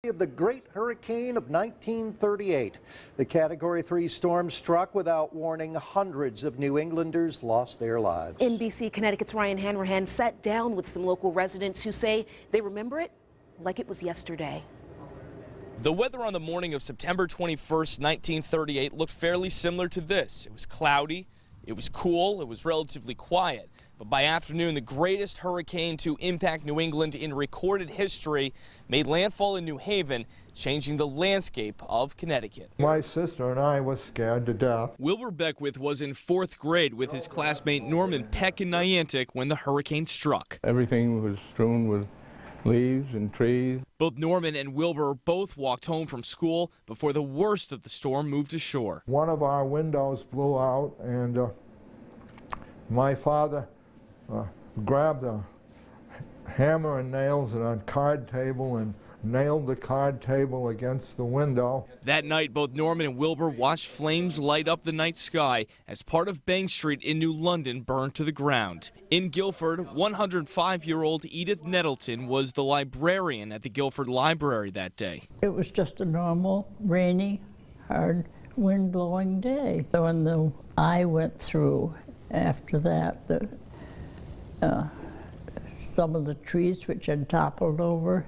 Of the Great Hurricane of 1938. The Category 3 storm struck without warning. Hundreds of New Englanders lost their lives. NBC Connecticut's Hanrahan sat down with some local residents who say they remember it like it was yesterday. The weather on the morning of September 21st, 1938 looked fairly similar to this. It was cloudy, it was cool, it was relatively quiet. But by afternoon, the greatest hurricane to impact New England in recorded history made landfall in New Haven, changing the landscape of Connecticut. My sister and I was scared to death. Wilbur Beckwith was in 4th grade with his classmate Norman Peck in Niantic when the hurricane struck. Everything was strewn with leaves and trees. Both Norman and Wilbur both walked home from school before the worst of the storm moved ashore. One of our windows blew out, and my father grabbed a hammer and nails and a card table and nailed the card table against the window. That night, both Norman and Wilbur watched flames light up the night sky as part of Bank Street in New London burned to the ground. In Guilford, 105-year-old Edith Nettleton was the librarian at the Guilford Library that day. It was just a normal, rainy, hard, wind-blowing day. So when the eye went through after that, some of the trees which had toppled over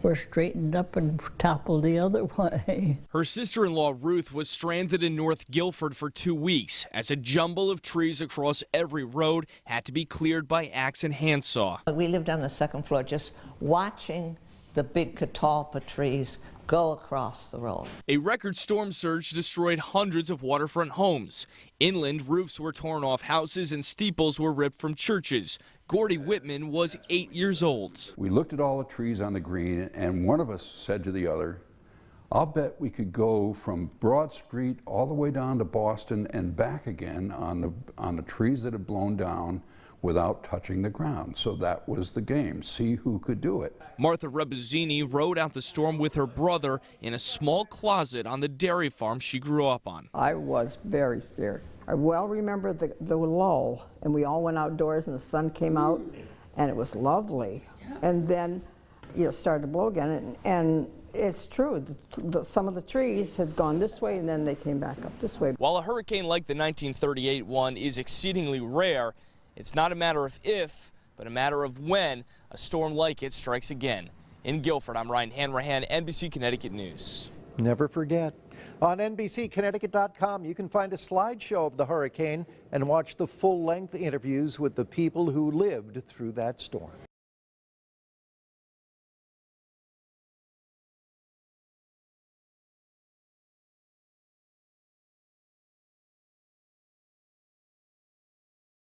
were straightened up and toppled the other way. Her sister-in-law Ruth was stranded in North Guilford for 2 weeks as a jumble of trees across every road had to be cleared by axe and handsaw. We lived on the 2nd floor just watching the big catalpa trees go across the road. A record storm surge destroyed hundreds of waterfront homes. Inland, roofs were torn off houses and steeples were ripped from churches. Gordy Whitman was 8 years old. We looked at all the trees on the green, and one of us said to the other, "I'll bet we could go from Broad Street all the way down to Boston and back again on the trees that had blown down without touching the ground." So that was the game, see who could do it. Martha Rebuzzini rode out the storm with her brother in a small closet on the dairy farm she grew up on. I was very scared. I well remember the lull, and we all went outdoors and the sun came out and it was lovely. And then it started to blow again, and it's true, some of the trees had gone this way and then they came back up this way. While a hurricane like the 1938 one is exceedingly rare, it's not a matter of if, but a matter of when a storm like it strikes again. In Guilford, I'm Hanrahan, NBC Connecticut News. Never forget. On NBCConnecticut.com, you can find a slideshow of the hurricane and watch the full-length interviews with the people who lived through that storm.